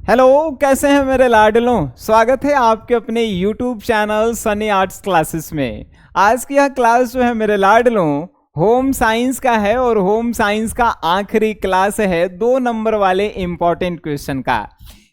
Hello, कैसे हैं मेरे लाडलों। स्वागत है आपके अपने YouTube channel Sunny arts classes में। आज की यह क्लास जो है मेरे लाडलों होम साइंस का है और होम साइंस का आखिरी क्लास है 2 नंबर वाले इम्पोर्टेंट क्वेश्चन का।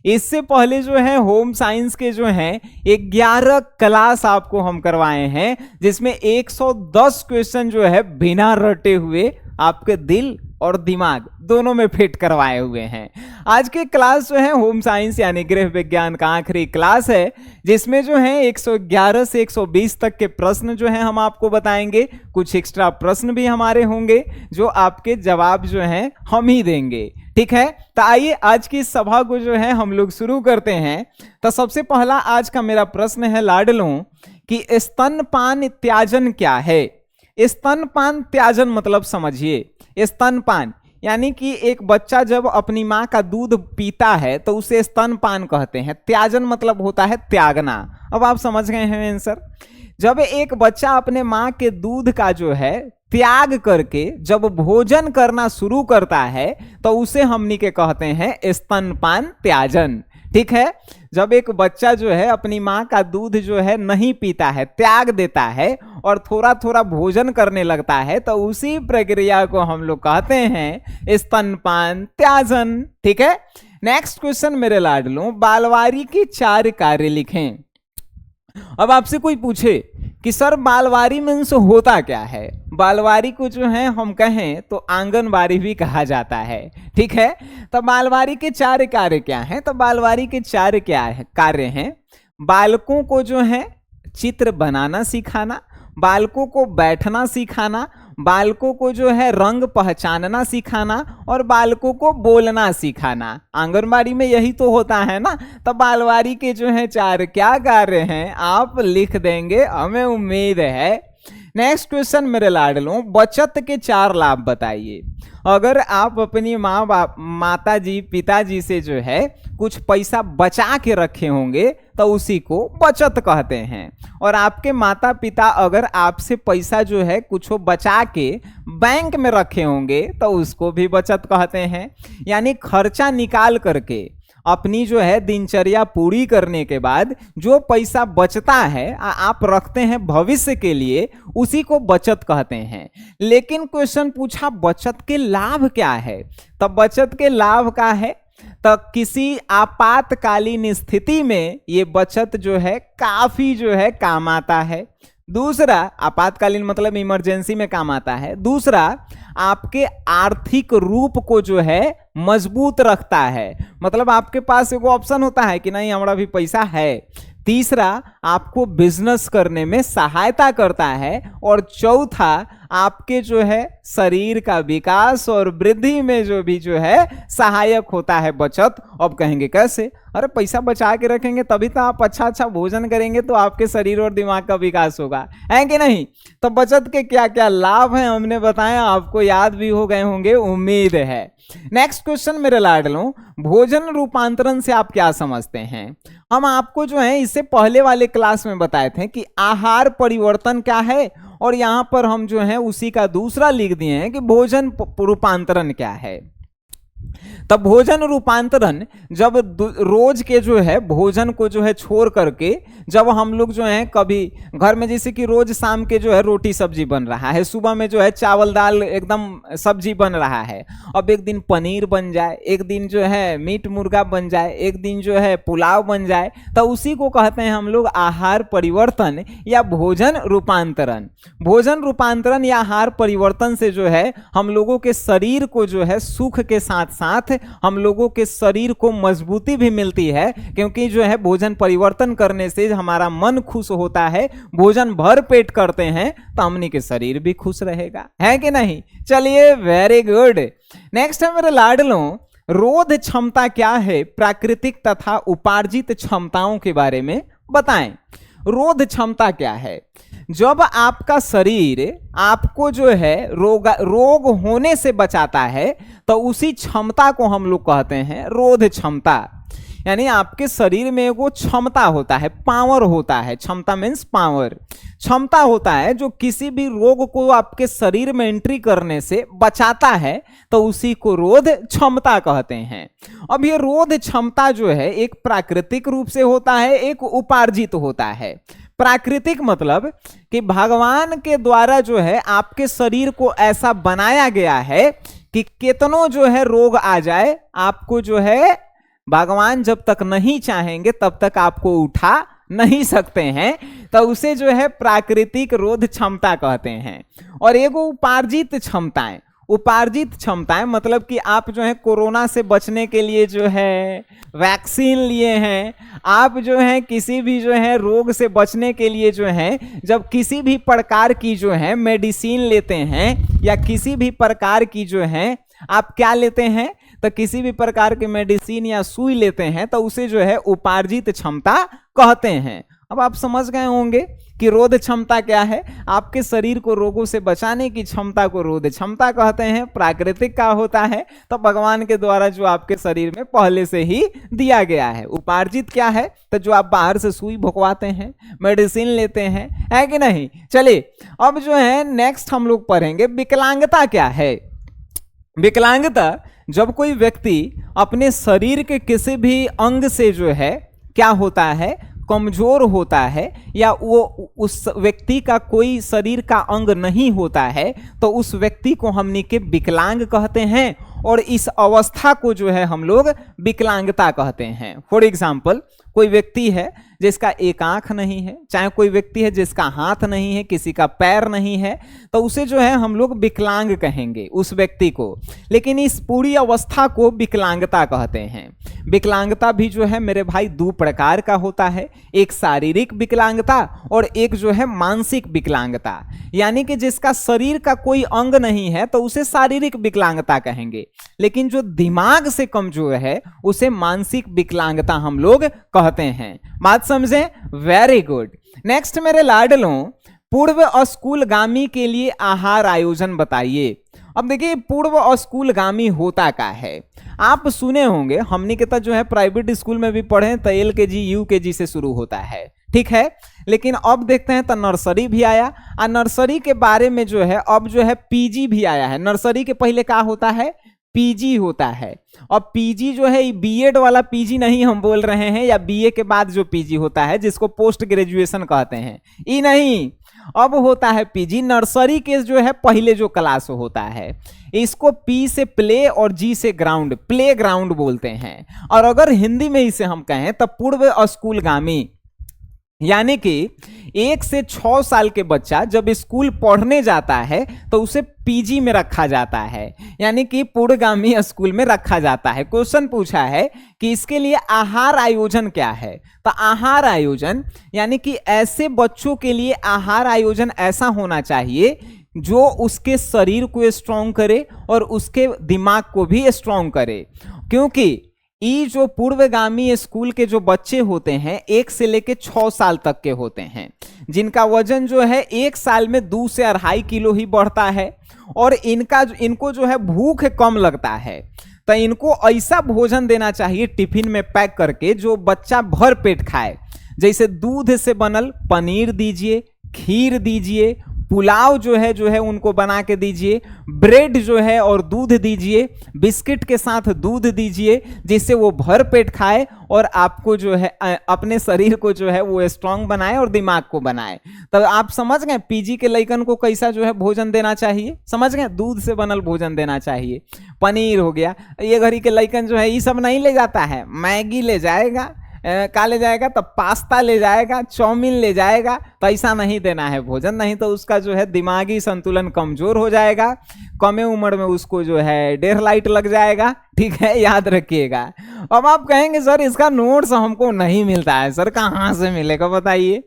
इससे पहले जो है होम साइंस के जो हैं 11 क्लास आपको हम करवाए हैं, जिसमें 110 क्वेश्चन जो है बिना रटे हुए आपके दिल और दिमाग दोनों में फिट करवाए हुए हैं। आज के क्लास जो है होम साइंस यानी गृह विज्ञान का आखिरी क्लास है, जिसमें जो है 111 से 120 तक के प्रश्न जो है हम आपको बताएंगे। कुछ एक्स्ट्रा प्रश्न भी हमारे होंगे जो आपके जवाब जो हैं हम ही देंगे। ठीक है, तो आइए आज की सभा को जो है हम लोग शुरू करते हैं। तो सबसे पहला आज का मेरा प्रश्न है लाडलों कि स्तनपान त्याजन क्या है। स्तनपान त्याजन मतलब समझिए, स्तनपान यानी कि एक बच्चा जब अपनी माँ का दूध पीता है तो उसे स्तनपान कहते हैं। त्याजन मतलब होता है त्यागना। अब आप समझ गए हैं आंसर। जब एक बच्चा अपने माँ के दूध का जो है त्याग करके जब भोजन करना शुरू करता है तो उसे हमनी के कहते हैं स्तनपान त्याजन। ठीक है, जब एक बच्चा जो है अपनी माँ का दूध जो है नहीं पीता है, त्याग देता है और थोड़ा थोड़ा भोजन करने लगता है तो उसी प्रक्रिया को हम लोग कहते हैं स्तनपान त्याजन। ठीक है, नेक्स्ट क्वेश्चन मेरे लाडलों, बालवारी के 4 कार्य लिखें। अब आपसे कोई पूछे कि सर बालवारी मीन्स होता क्या है। बालवारी को जो है हम कहें तो आंगनबाड़ी भी कहा जाता है। ठीक है, तो बालवारी के 4 कार्य क्या हैं। तो बालवारी के 4 क्या है कार्य हैं। बालकों को जो है चित्र बनाना सिखाना, बालकों को बैठना सिखाना, बालकों को जो है रंग पहचानना सिखाना और बालकों को बोलना सिखाना। आंगनबाड़ी में यही तो होता है ना। तो बालवाड़ी के जो है 4 क्या कार्य हैं आप लिख देंगे, हमें उम्मीद है। नेक्स्ट क्वेश्चन मेरे लाडलों, बचत के 4 लाभ बताइए। अगर आप अपनी माता जी पिताजी से जो है कुछ पैसा बचा के रखे होंगे तो उसी को बचत कहते हैं। और आपके माता पिता अगर आपसे पैसा जो है कुछ बचा के बैंक में रखे होंगे तो उसको भी बचत कहते हैं। यानी खर्चा निकाल करके अपनी जो है दिनचर्या पूरी करने के बाद जो पैसा बचता है आप रखते हैं भविष्य के लिए, उसी को बचत कहते हैं। लेकिन क्वेश्चन पूछा बचत के लाभ क्या है। तब बचत के लाभ का है तो किसी आपातकालीन स्थिति में ये बचत जो है काफी जो है काम आता है। दूसरा, आपातकालीन मतलब इमरजेंसी में काम आता है। दूसरा, आपके आर्थिक रूप को जो है मजबूत रखता है, मतलब आपके पास एक ऑप्शन होता है कि नहीं हमारा भी पैसा है। तीसरा, आपको बिजनेस करने में सहायता करता है। और चौथा, आपके जो है शरीर का विकास और वृद्धि में जो भी जो है सहायक होता है बचत। अब कहेंगे कैसे, अरे पैसा बचा के रखेंगे तभी तो आप अच्छा अच्छा भोजन करेंगे तो आपके शरीर और दिमाग का विकास होगा, है कि नहीं। तो बचत के क्या क्या लाभ हैं हमने बताया, आपको याद भी हो गए होंगे उम्मीद है। नेक्स्ट क्वेश्चन मेरे लाडलों, भोजन रूपांतरण से आप क्या समझते हैं। हम आपको जो है इससे पहले वाले क्लास में बताए थे कि आहार परिवर्तन क्या है, और यहां पर हम जो है उसी का दूसरा लिख दिए हैं कि भोजन रूपांतरण क्या है। तब भोजन रूपांतरण जब रोज के जो है भोजन को जो है छोड़ करके जब हम लोग जो है कभी घर में जैसे कि रोज शाम के जो है रोटी सब्जी बन रहा है, सुबह में जो है चावल दाल एकदम सब्जी बन रहा है, अब एक दिन पनीर बन जाए, एक दिन जो है मीट मुर्गा बन जाए, एक दिन जो है पुलाव बन जाए, तो उसी को कहते हैं हम लोग आहार परिवर्तन या भोजन रूपांतरण। भोजन रूपांतरण या आहार परिवर्तन से जो है हम लोगों के शरीर को जो है सुख के साथ साथ हम लोगों के शरीर को मजबूती भी मिलती है, क्योंकि जो है भोजन परिवर्तन करने से हमारा मन खुश होता है। भोजन भर पेट करते हैं तो हमनी के शरीर भी खुश रहेगा, है कि नहीं। चलिए, वेरी गुड। नेक्स्ट है मेरे लाडलों, रोध क्षमता क्या है, प्राकृतिक तथा उपार्जित क्षमताओं के बारे में बताएं। रोध क्षमता क्या है। जब आपका शरीर आपको जो है रोग होने से बचाता है तो उसी क्षमता को हम लोग कहते हैं रोध क्षमता। यानी आपके शरीर में वो क्षमता होता है, पावर होता है, क्षमता मीन्स पावर, क्षमता होता है जो किसी भी रोग को आपके शरीर में एंट्री करने से बचाता है, तो उसी को रोध क्षमता कहते हैं। अब ये रोध क्षमता जो है एक प्राकृतिक रूप से होता है, एक उपार्जित होता है। प्राकृतिक मतलब कि भगवान के द्वारा जो है आपके शरीर को ऐसा बनाया गया है कि कितनों जो है रोग आ जाए, आपको जो है भगवान जब तक नहीं चाहेंगे तब तक आपको उठा नहीं सकते हैं, तो उसे जो है प्राकृतिक रोध क्षमता कहते हैं। और एगो उपार्जित क्षमताएं, उपार्जित क्षमताएं मतलब कि आप जो है कोरोना से बचने के लिए जो है वैक्सीन लिए हैं, आप जो है किसी भी जो है रोग से बचने के लिए जो है जब किसी भी प्रकार की जो है मेडिसिन लेते हैं या किसी भी प्रकार की जो है आप क्या लेते हैं, तो किसी भी प्रकार की मेडिसिन या सुई लेते हैं तो उसे जो है उपार्जित क्षमता कहते हैं। अब आप समझ गए होंगे कि रोध क्षमता क्या है, आपके शरीर को रोगों से बचाने की क्षमता को रोध क्षमता कहते हैं। प्राकृतिक का होता है तो भगवान के द्वारा जो आपके शरीर में पहले से ही दिया गया है। उपार्जित क्या है, तो जो आप बाहर से सुई भुकवाते हैं, मेडिसिन लेते हैं, है कि नहीं। चलिए अब जो है नेक्स्ट हम लोग पढ़ेंगे विकलांगता क्या है। विकलांगता जब कोई व्यक्ति अपने शरीर के किसी भी अंग से जो है क्या होता है, कमजोर होता है, या वो उस व्यक्ति का कोई शरीर का अंग नहीं होता है, तो उस व्यक्ति को हमने के विकलांग कहते हैं। और इस अवस्था को जो है हम लोग विकलांगता कहते हैं। फॉर एग्जाम्पल कोई व्यक्ति है जिसका एक आंख नहीं है, चाहे कोई व्यक्ति है जिसका हाथ नहीं है, किसी का पैर नहीं है, तो उसे जो है हम लोग विकलांग कहेंगे उस व्यक्ति को। लेकिन इस पूरी अवस्था को विकलांगता कहते हैं। विकलांगता भी जो है मेरे भाई दो प्रकार का होता है, एक शारीरिक विकलांगता और एक जो है मानसिक विकलांगता। यानी कि जिसका शरीर का कोई अंग नहीं है तो उसे शारीरिक विकलांगता कहेंगे, लेकिन जो दिमाग से कमजोर है उसे मानसिक विकलांगता हम लोग कहते हैं। बात समझे, वेरी गुड। नेक्स्ट मेरे लाडलों, पूर्व स्कूलगामी के लिए आहार आयोजन बताइए। अब देखिए पूर्व स्कूलगामी होता क्या है, आप सुने होंगे, हमने के तो जो है प्राइवेट स्कूल में भी पढ़े तो LKG UKG से शुरू होता है, ठीक है। लेकिन अब देखते हैं तो नर्सरी भी आया, और नर्सरी के बारे में जो है अब जो है PG भी आया है। नर्सरी के पहले क्या होता है, PG होता है। और PG जो है B.Ed वाला PG नहीं हम बोल रहे हैं, या BA के बाद जो PG होता है जिसको पोस्ट ग्रेजुएशन कहते हैं, ये नहीं, अब होता है PG। नर्सरी के जो है पहले जो क्लास होता है, इसको P से प्ले और G से ग्राउंड, प्ले ग्राउंड बोलते हैं। और अगर हिंदी में इसे हम कहें तो पूर्व स्कूलगामी, यानी कि 1 से 6 साल के बच्चा जब स्कूल पढ़ने जाता है तो उसे PG में रखा जाता है, यानी कि पूर्वगामी स्कूल में रखा जाता है। क्वेश्चन पूछा है कि इसके लिए आहार आयोजन क्या है, तो आहार आयोजन यानी कि ऐसे बच्चों के लिए आहार आयोजन ऐसा होना चाहिए जो उसके शरीर को स्ट्रॉन्ग करे और उसके दिमाग को भी स्ट्रॉन्ग करे। क्योंकि ये जो पूर्वगामी स्कूल के जो बच्चे होते हैं 1 से लेके 6 साल तक के होते हैं, जिनका वजन जो है 1 साल में 2 से 2.5 किलो ही बढ़ता है, और इनको जो है भूख कम लगता है, तो इनको ऐसा भोजन देना चाहिए टिफिन में पैक करके जो बच्चा भर पेट खाए। जैसे दूध से बनल पनीर दीजिए, खीर दीजिए, पुलाव जो है उनको बना के दीजिए, ब्रेड जो है और दूध दीजिए, बिस्किट के साथ दूध दीजिए, जिससे वो भर पेट खाए और आपको जो है अपने शरीर को जो है वो स्ट्रांग बनाए और दिमाग को बनाए। तो आप समझ गए PG के लइकन को कैसा जो है भोजन देना चाहिए, समझ गए, दूध से बनल भोजन देना चाहिए। पनीर हो गया, ये घड़ी के लइकन जो है ये सब नहीं ले जाता है, मैगी ले जाएगा, का ले जाएगा तो पास्ता ले जाएगा, चाउमीन ले जाएगा, तो ऐसा नहीं देना है भोजन, नहीं तो उसका जो है दिमागी संतुलन कमजोर हो जाएगा, कमे उम्र में उसको जो है 1.5 लाइट लग जाएगा, ठीक है, याद रखिएगा। अब आप कहेंगे सर इसका नोट्स हमको नहीं मिलता है, सर कहाँ से मिलेगा बताइए।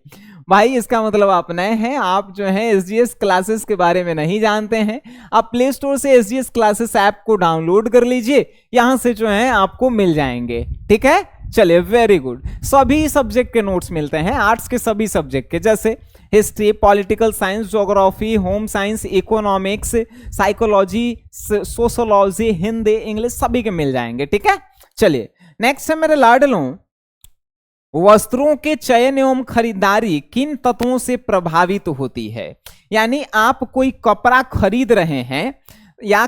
भाई इसका मतलब आप नए हैं, आप जो है SGS क्लासेस के बारे में नहीं जानते हैं। आप प्ले स्टोर से SGS क्लासेस ऐप को डाउनलोड कर लीजिए, यहाँ से जो है आपको मिल जाएंगे, ठीक है। चलिए वेरी गुड, सभी सब्जेक्ट के नोट्स मिलते हैं, आर्ट्स के सभी सब्जेक्ट के, जैसे history, political science, geography, home science, economics, psychology, sociology, Hindi, English, सभी के मिल जाएंगे, ठीक है। चलिए नेक्स्ट है मेरे लाडलों, वस्त्रों के चयन एवं खरीदारी किन तत्वों से प्रभावित होती है। यानी आप कोई कपड़ा खरीद रहे हैं या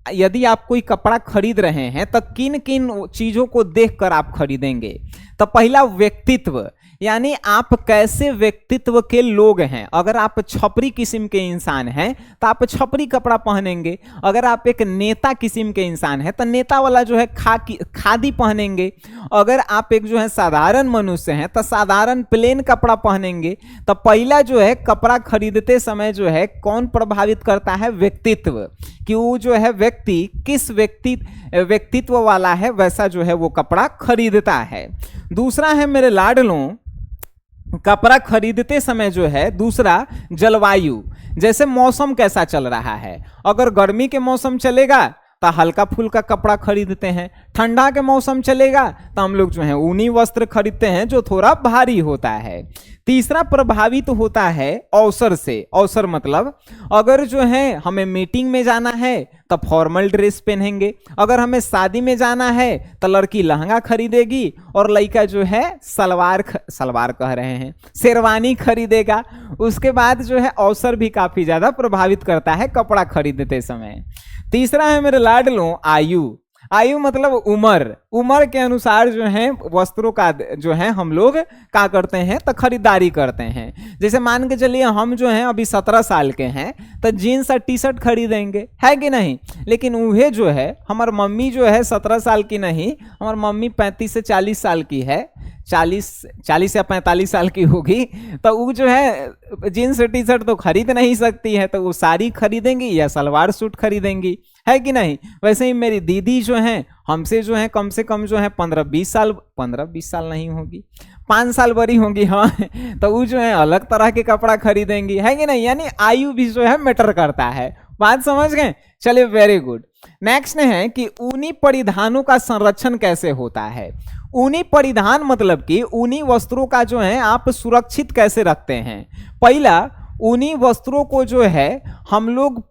यदि आप कोई कपड़ा खरीद रहे हैं तो किन किन चीजों को देखकर आप खरीदेंगे। तो पहला व्यक्तित्व, यानी आप कैसे व्यक्तित्व के लोग हैं। अगर आप छपरी किस्म के इंसान हैं तो आप छपरी कपड़ा पहनेंगे। अगर आप एक नेता किस्म के इंसान हैं तो नेता वाला जो है खादी पहनेंगे। अगर आप एक जो है साधारण मनुष्य हैं तो साधारण प्लेन कपड़ा पहनेंगे। तो पहला जो है कपड़ा खरीदते समय जो है कौन प्रभावित करता है, व्यक्तित्व, कि वो जो है व्यक्ति किस व्यक्तित्व वाला है वैसा जो है वो कपड़ा खरीदता है। दूसरा है मेरे लाडलों, कपड़ा खरीदते समय जो है दूसरा जलवायु, जैसे मौसम कैसा चल रहा है। अगर गर्मी के मौसम चलेगा तो हल्का फुल्का कपड़ा खरीदते हैं, ठंडा के मौसम चलेगा तो हम लोग जो है ऊनी वस्त्र खरीदते हैं जो थोड़ा भारी होता है। तीसरा प्रभावित होता है अवसर से। अवसर मतलब अगर जो है हमें मीटिंग में जाना है तो फॉर्मल ड्रेस पहनेंगे, अगर हमें शादी में जाना है तो लड़की लहंगा खरीदेगी और लड़का जो है सलवार कह रहे हैं शेरवानी खरीदेगा। उसके बाद जो है अवसर भी काफी ज्यादा प्रभावित करता है कपड़ा खरीदते समय। तीसरा है मेरे लाडलों आयु। आयु मतलब उम्र। उम्र के अनुसार जो है वस्त्रों का जो है हम लोग क्या करते हैं तो खरीदारी करते हैं। जैसे मान के चलिए हम जो हैं अभी 17 साल के हैं तो जीन्स और टी शर्ट खरीदेंगे, है कि नहीं। लेकिन वह जो है हमार मम्मी जो है 17 साल की नहीं, हमार मम्मी 35 से 40 साल की है, 40 या 45 साल की होगी, तो वो जो है जीन्स टी शर्ट तो खरीद नहीं सकती है, तो वो साड़ी खरीदेंगी या सलवार सूट खरीदेंगी, है कि नहीं। वैसे ही मेरी दीदी जो हैं हमसे जो है कम से कम जो है 15-20 साल नहीं होगी, 5 साल बड़ी होंगी, हाँ, तो वो जो है अलग तरह के कपड़ा खरीदेंगी, है कि नहीं। यानी आयु भी जो है मैटर करता है। बात समझ गए, चलिए वेरी गुड। नेक्स्ट है कि ऊनी परिधानों का संरक्षण कैसे होता है। ऊनी परिधान मतलब कि ऊनी वस्त्रों का जो है आप सुरक्षित कैसे रखते हैं। पहला, ऊनी वस्त्रों को जो है हम लोग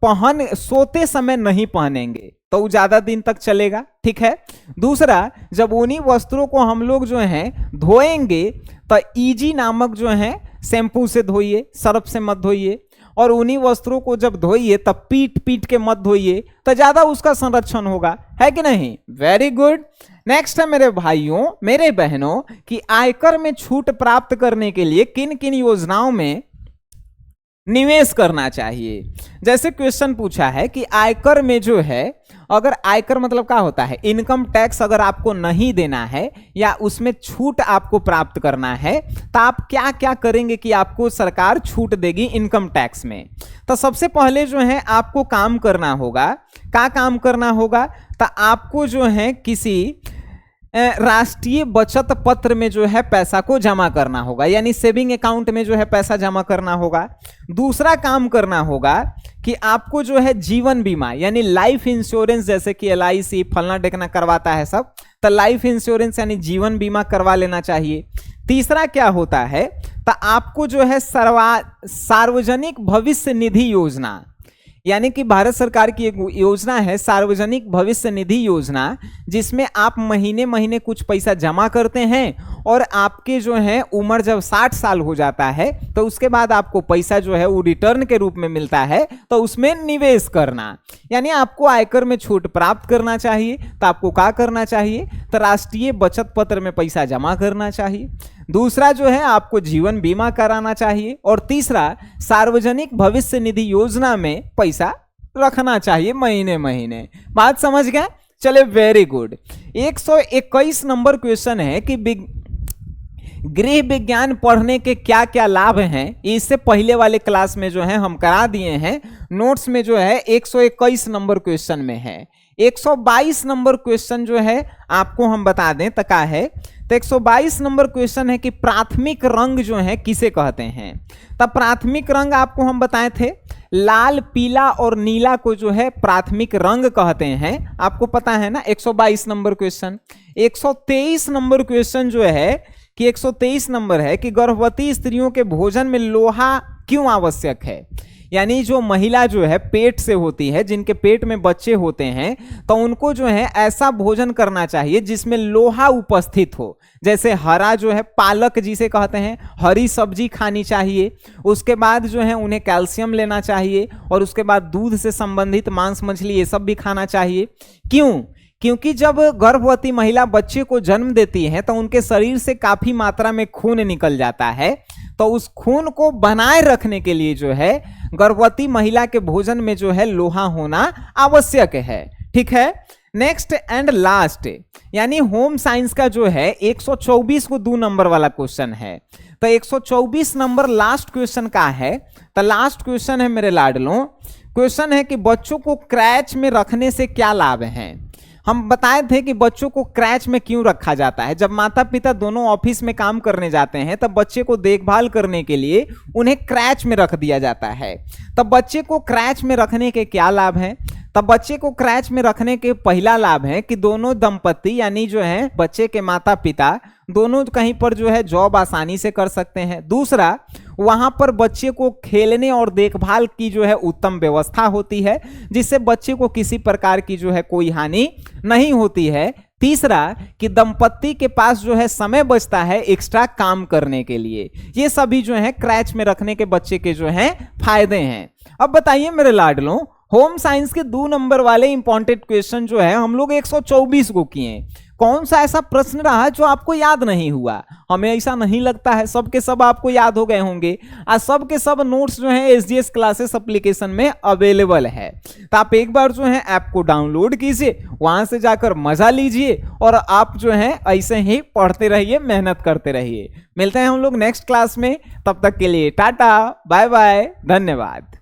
सोते समय नहीं पहनेंगे तो वो ज्यादा दिन तक चलेगा, ठीक है। दूसरा, जब ऊनी वस्त्रों को हम लोग जो है धोएंगे तो इजी नामक जो है शैम्पू से धोइए, सर्फ से मत धोइए। और ऊनी वस्त्रों को जब धोइए तब पीट के मत धोइए तो ज्यादा उसका संरक्षण होगा, है कि नहीं। Very good. नेक्स्ट है मेरे भाइयों मेरे बहनों कि आयकर में छूट प्राप्त करने के लिए किन किन योजनाओं में निवेश करना चाहिए। जैसे क्वेश्चन पूछा है कि आयकर में जो है, अगर आयकर मतलब क्या होता है, इनकम टैक्स अगर आपको नहीं देना है या उसमें छूट आपको प्राप्त करना है तो आप क्या क्या करेंगे कि आपको सरकार छूट देगी इनकम टैक्स में। तो सबसे पहले जो है आपको काम करना होगा। क्या काम करना होगा, तो आपको जो है किसी राष्ट्रीय बचत पत्र में जो है पैसा को जमा करना होगा, यानी सेविंग अकाउंट में जो है पैसा जमा करना होगा। दूसरा काम करना होगा कि आपको जो है जीवन बीमा यानी लाइफ इंश्योरेंस, जैसे कि LIC फलना ढेकना करवाता है सब, तो लाइफ इंश्योरेंस यानी जीवन बीमा करवा लेना चाहिए। तीसरा क्या होता है, तो आपको जो है सार्वजनिक भविष्य निधि योजना, यानी कि भारत सरकार की एक योजना है सार्वजनिक भविष्य निधि योजना, जिसमें आप महीने महीने कुछ पैसा जमा करते हैं और आपके जो है उम्र जब 60 साल हो जाता है तो उसके बाद आपको पैसा जो है वो रिटर्न के रूप में मिलता है, तो उसमें निवेश करना। यानी आपको आयकर में छूट प्राप्त करना चाहिए तो आपको क्या करना चाहिए, तो राष्ट्रीय बचत पत्र में पैसा जमा करना चाहिए। दूसरा जो है आपको जीवन बीमा कराना चाहिए और तीसरा सार्वजनिक भविष्य निधि योजना में पैसा रखना चाहिए महीने महीने। बात समझ गए, चले वेरी गुड। 121 नंबर क्वेश्चन है कि गृह विज्ञान पढ़ने के क्या क्या लाभ हैं। इससे पहले वाले क्लास में जो है हम करा दिए हैं, नोट्स में जो है 121 नंबर क्वेश्चन में है। 122 नंबर क्वेश्चन जो है आपको हम बता दें तो क्या है, तो 122 नंबर क्वेश्चन है कि प्राथमिक रंग जो है किसे कहते हैं। तब प्राथमिक रंग आपको हम बताए थे, लाल पीला और नीला को जो है प्राथमिक रंग कहते हैं, आपको पता है ना। 122 नंबर क्वेश्चन। 123 नंबर क्वेश्चन जो है कि 123 नंबर है कि गर्भवती स्त्रियों के भोजन में लोहा क्यों आवश्यक है। यानी जो महिला जो है पेट से होती है, जिनके पेट में बच्चे होते हैं, तो उनको जो है ऐसा भोजन करना चाहिए जिसमें लोहा उपस्थित हो। जैसे हरा जो है पालक जिसे कहते हैं, हरी सब्जी खानी चाहिए। उसके बाद जो है उन्हें कैल्शियम लेना चाहिए, और उसके बाद दूध से संबंधित मांस मछली ये सब भी खाना चाहिए। क्यों? क्योंकि जब गर्भवती महिला बच्चे को जन्म देती है तो उनके शरीर से काफी मात्रा में खून निकल जाता है, तो उस खून को बनाए रखने के लिए जो है गर्भवती महिला के भोजन में जो है लोहा होना आवश्यक है। ठीक है, नेक्स्ट एंड लास्ट, यानी होम साइंस का जो है 124 को 2 नंबर वाला क्वेश्चन है। तो 124 नंबर लास्ट क्वेश्चन का है। तो लास्ट क्वेश्चन है मेरे लाडलों, क्वेश्चन है कि बच्चों को क्रैच में रखने से क्या लाभ हैं। हम बताए थे कि बच्चों को क्रैच में क्यों रखा जाता है। जब माता पिता दोनों ऑफिस में काम करने जाते हैं तब बच्चे को देखभाल करने के लिए उन्हें क्रैच में रख दिया जाता है। तब बच्चे को क्रैच में रखने के क्या लाभ हैं? तब बच्चे को क्रैच में रखने के पहला लाभ है कि दोनों दंपति यानी जो है बच्चे के माता पिता दोनों कहीं पर जो है जॉब आसानी से कर सकते हैं। दूसरा, वहां पर बच्चे को खेलने और देखभाल की जो है उत्तम व्यवस्था होती है, जिससे बच्चे को किसी प्रकार की जो है कोई हानि नहीं होती है। तीसरा, कि दंपत्ति के पास जो है समय बचता है एक्स्ट्रा काम करने के लिए। ये सभी जो है क्रैच में रखने के बच्चे के जो है फायदे हैं। अब बताइए मेरे लाडलों, होम साइंस के 2 नंबर वाले इंपॉर्टेंट क्वेश्चन जो है हम लोग 124 को किए। कौन सा ऐसा प्रश्न रहा जो आपको याद नहीं हुआ? हमें ऐसा नहीं लगता है, सब के सब आपको याद हो गए होंगे। आज सब के सब नोट्स जो है SGS क्लासेस एप्लीकेशन में अवेलेबल है। तो आप एक बार जो है ऐप को डाउनलोड कीजिए, वहां से जाकर मजा लीजिए और आप जो है ऐसे ही पढ़ते रहिए, मेहनत करते रहिए। मिलते हैं हम लोग नेक्स्ट क्लास में, तब तक के लिए टाटा बाय बाय, धन्यवाद।